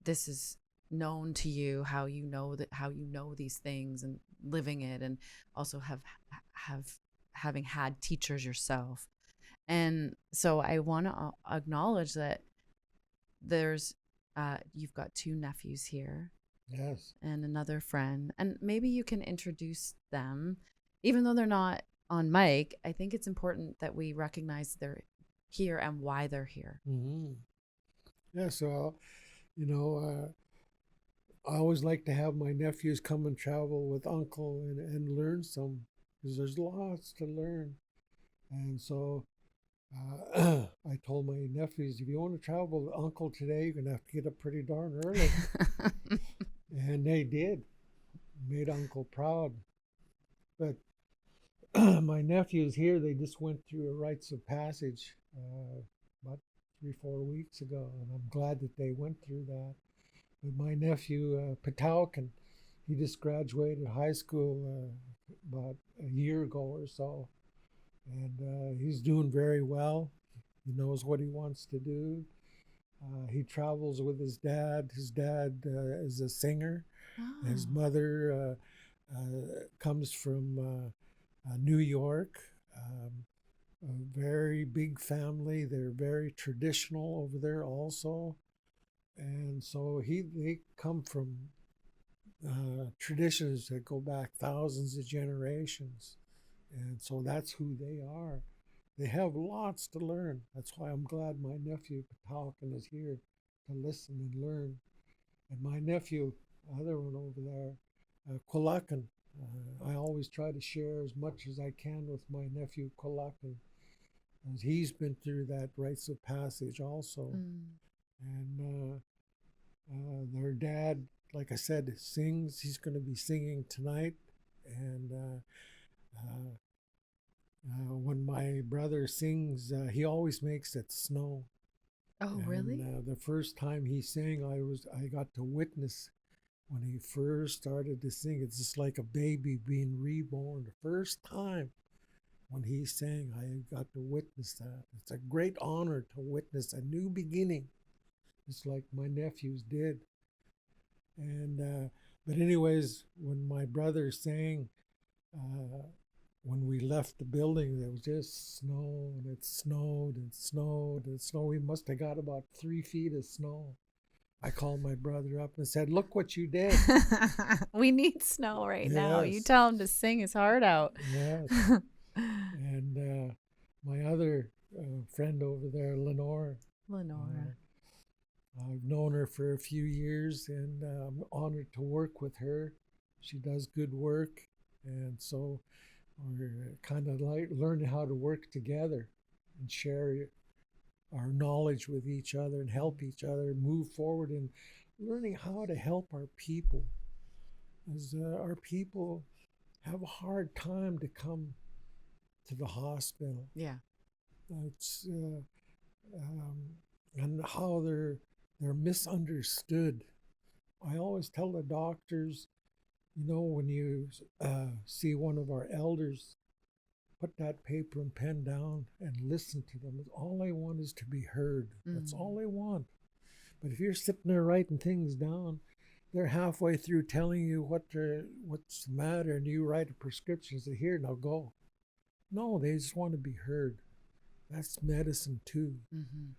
A: this is known to you, how you know these things and living it, and also having had teachers yourself. And so I want to acknowledge that there's you've got 2 nephews here.
B: Yes.
A: And another friend, and maybe you can introduce them, even though they're not on mic. I think it's important that we recognize they're here and why they're here.
B: Mm-hmm. Yeah, so I always like to have my nephews come and travel with Uncle and learn some, because there's lots to learn. And so I told my nephews, if you want to travel with Uncle today, you're going to have to get up pretty darn early. And they did. Made Uncle proud. But my nephews here, they just went through a rites of passage about 3-4 weeks ago, and I'm glad that they went through that. But my nephew, Pataukin, he just graduated high school about a year ago or so, and he's doing very well. He knows what he wants to do. He travels with his dad. His dad is a singer. Oh. His mother comes from New York. A very big family. They're very traditional over there also. And so they come from traditions that go back thousands of generations. And so that's who they are. They have lots to learn. That's why I'm glad my nephew Pataukin is here to listen and learn. And my nephew, other one over there, Kulenchuten, I always try to share as much as I can with my nephew Kulenchuten, as he's been through that rites of passage also. Mm. And their dad, like I said, sings. He's going to be singing tonight. And when my brother sings, he always makes it snow.
A: Oh, really?
B: The first time he sang, I got to witness when he first started to sing. It's just like a baby being reborn. The first time when he sang, I got to witness that. It's a great honor to witness a new beginning, just like my nephews did. And but anyways, when my brother sang, uh, when we left the building, there was just snow, and it snowed and snowed and snowed. We must have got about 3 feet of snow. I called my brother up and said, "Look what you did."
A: We need snow right now. You
B: Yes,
A: tell him to sing his heart out.
B: yes. And my other friend over there, Lenore,
A: Lenora.
B: I've known her for a few years, and I'm honored to work with her. She does good work, and so we're kind of like learning how to work together and share our knowledge with each other and help each other move forward in learning how to help our people, as our people have a hard time to come to the hospital.
A: Yeah.
B: It's um, and how they're misunderstood. I always tell the doctors, when you see one of our elders, put that paper and pen down and listen to them. All they want is to be heard. That's all they want. But if you're sitting there writing things down, they're halfway through telling you what's the matter, and you write a prescription and say, "Here, now go." No, they just want to be heard. That's medicine too.
A: Mm-hmm.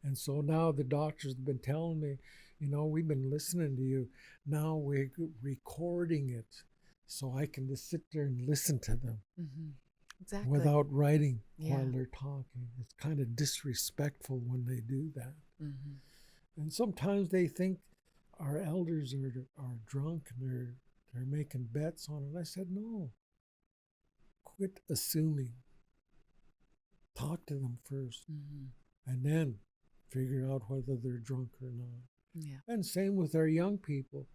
B: And so now the doctors have been telling me, we've been listening to you. Now we're recording it so I can just sit there and listen to them.
A: Mm-hmm. Exactly.
B: Without writing while they're talking. It's kind of disrespectful when they do that.
A: Mm-hmm.
B: And sometimes they think our elders are drunk and they're making bets on it. I said, no. Quit assuming. Talk to them first.
A: Mm-hmm.
B: And then figure out whether they're drunk or not.
A: Yeah.
B: And same with our young people.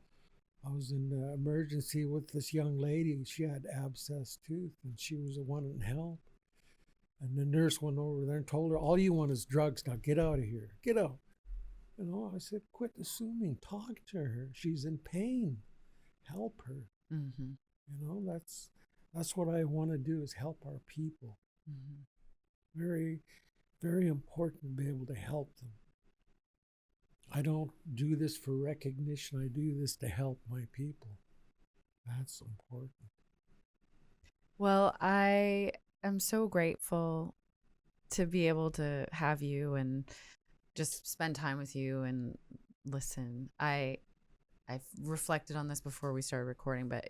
B: I was in the emergency with this young lady. She had abscessed tooth, and she was the one in help. And the nurse went over there and told her, "All you want is drugs. Now get out of here. Get out." I said, "Quit assuming. Talk to her. She's in pain. Help her."
A: Mm-hmm.
B: That's what I want to do, is help our people.
A: Mm-hmm.
B: Very, very important to be able to help them. I don't do this for recognition. I do this to help my people. That's important.
A: Well, I am so grateful to be able to have you and just spend time with you and listen. I've reflected on this before we started recording, but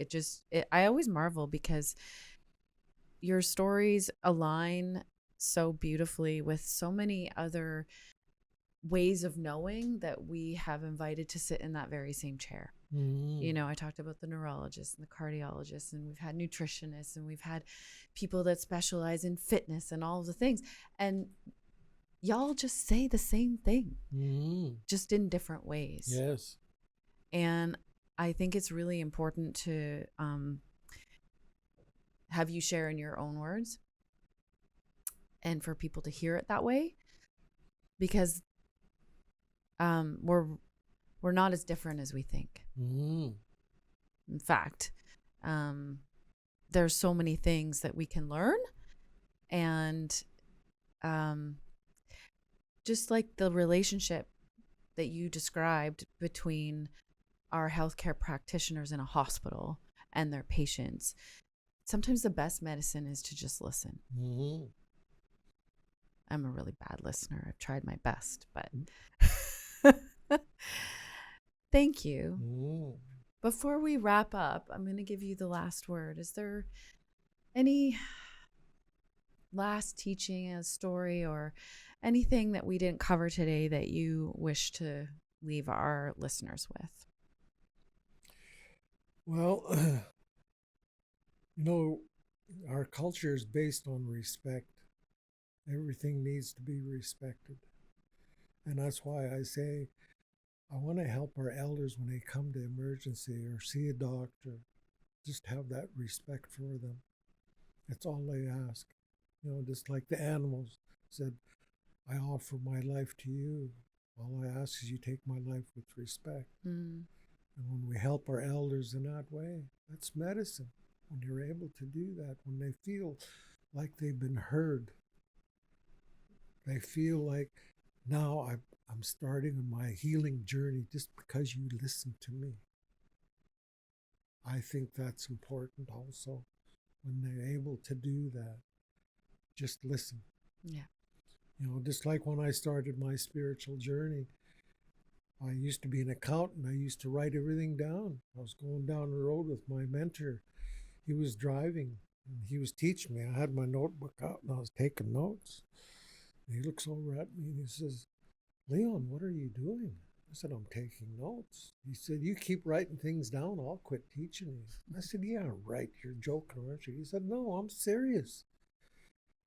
A: I always marvel because your stories align so beautifully with so many other ways of knowing that we have invited to sit in that very same chair.
B: Mm-hmm.
A: I talked about the neurologists and the cardiologists, and we've had nutritionists, and we've had people that specialize in fitness and all of the things. And y'all just say the same thing, just in different ways.
B: Yes.
A: And I think it's really important to have you share in your own words and for people to hear it that way, because we're not as different as we think. In fact, there's so many things that we can learn, and just like the relationship that you described between our healthcare practitioners in a hospital and their patients, sometimes the best medicine is to just listen. I'm a really bad listener. I've tried my best, but thank you. Before we wrap up, I'm going to give you the last word. Is there any last teaching, a story, or anything that we didn't cover today that you wish to leave our listeners with?
B: Well, our culture is based on respect. Everything needs to be respected. And that's why I say I want to help our elders when they come to emergency or see a doctor. Just have that respect for them. That's all they ask. Just like the animals said, "I offer my life to you. All I ask is you take my life with respect." And when we help our elders in that way, that's medicine. When you're able to do that, when they feel like they've been heard, they feel like now I'm starting on my healing journey just because you listened to me. I think that's important also when they're able to do that. Just listen.
A: Yeah.
B: You know, just like when I started my spiritual journey, I used to be an accountant. I used to write everything down. I was going down the road with my mentor. He was driving and he was teaching me. I had my notebook out and I was taking notes. And he looks over at me and he says, Leon, what are you doing? I said, I'm taking notes. He said, you keep writing things down, I'll quit teaching you. I said, yeah, right. You're joking, aren't you? He said, no, I'm serious.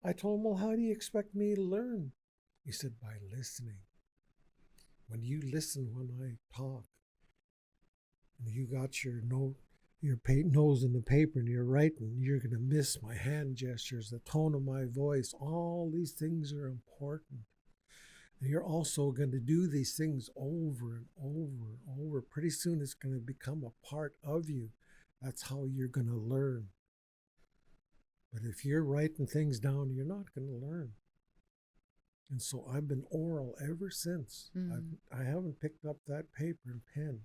B: I told him, well, how do you expect me to learn? He said, by listening. When you listen when I talk, and you got your nose in the paper and you're writing, you're going to miss my hand gestures, the tone of my voice. All these things are important. And you're also going to do these things over and over and over. Pretty soon it's going to become a part of you. That's how you're going to learn. But if you're writing things down, you're not going to learn. And so I've been oral ever since. I haven't picked up that paper and pen.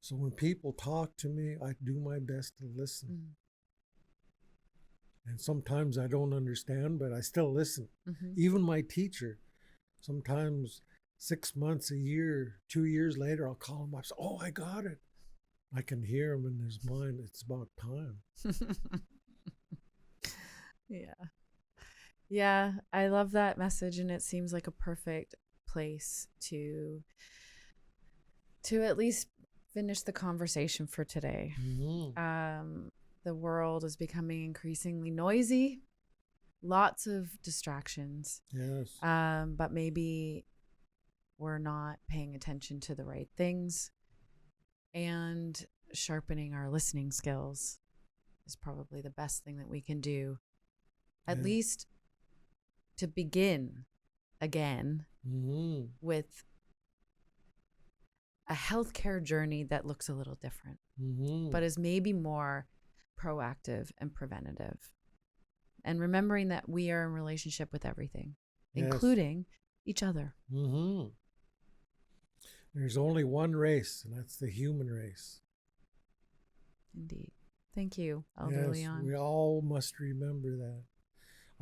B: So when people talk to me, I do my best to listen. And sometimes I don't understand, but I still listen. Even my teacher, sometimes 6 months, a year, 2 years later, I'll call him up. Say, oh, I got it. I can hear him in his mind. It's about time.
A: Yeah. Yeah, I love that message, and it seems like a perfect place to at least finish the conversation for today. The world is becoming increasingly noisy, lots of distractions.
B: Yes.
A: But maybe we're not paying attention to the right things, and sharpening our listening skills is probably the best thing that we can do, at least to begin again with a healthcare journey that looks a little different, but is maybe more proactive and preventative. And remembering that we are in relationship with everything, including each other.
B: There's only one race, and that's the human race.
A: Indeed. Thank you, Elder Leon.
B: We all must remember that.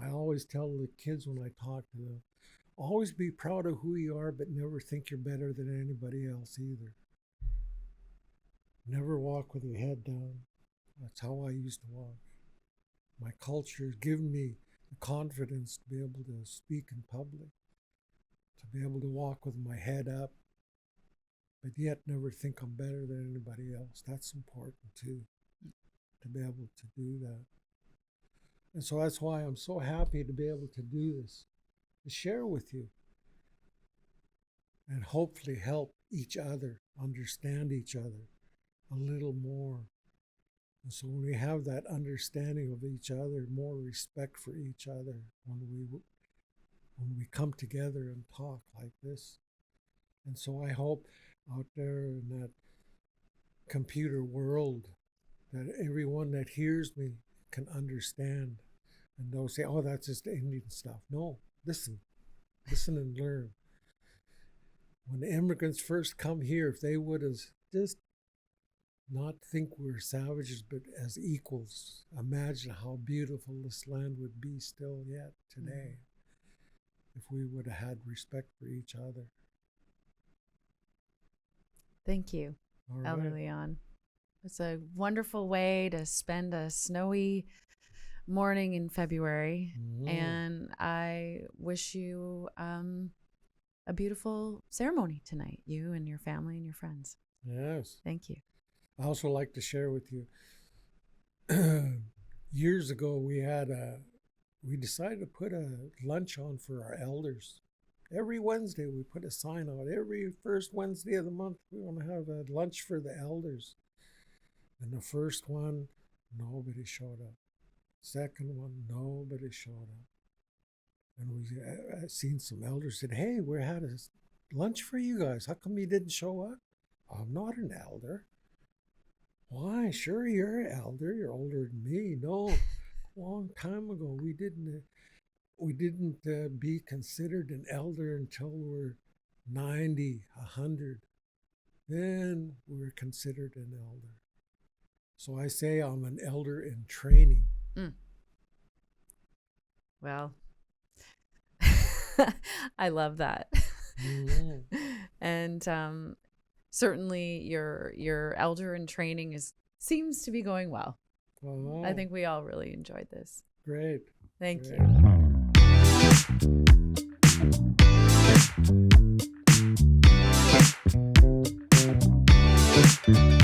B: I always tell the kids when I talk to them, always be proud of who you are, but never think you're better than anybody else either. Never walk with your head down. That's how I used to walk. My culture has given me the confidence to be able to speak in public, to be able to walk with my head up, but yet never think I'm better than anybody else. That's important too, to be able to do that. And so that's why I'm so happy to be able to do this, to share with you, and hopefully help each other understand each other a little more. And so when we have that understanding of each other, more respect for each other, when we come together and talk like this. And so I hope out there in that computer world that everyone that hears me can understand, and they'll say, oh, that's just Indian stuff. No, listen and learn. When the immigrants first come here, if they would have just not think we're savages, but as equals, imagine how beautiful this land would be still yet today if we would have had respect for each other.
A: Thank you, Elder Leon. It's a wonderful way to spend a snowy morning in February, and I wish you a beautiful ceremony tonight, you and your family and your friends.
B: Yes.
A: Thank you.
B: I also like to share with you, years ago we decided to put a lunch on for our elders. Every Wednesday we put a sign out. Every first Wednesday of the month we want to have a lunch for the elders. And the first one, nobody showed up. Second one, nobody showed up. And we seen some elders said, hey, we had a lunch for you guys. How come you didn't show up? I'm not an elder. Why? Sure, you're an elder. You're older than me. No, a long time ago, we didn't be considered an elder until we're 90, 100. Then we're considered an elder. So I say I'm an elder in training.
A: Well, I love that. And certainly your elder in training seems to be going well.
B: Oh,
A: I think we all really enjoyed this.
B: great.
A: Thank
B: Great.
A: you.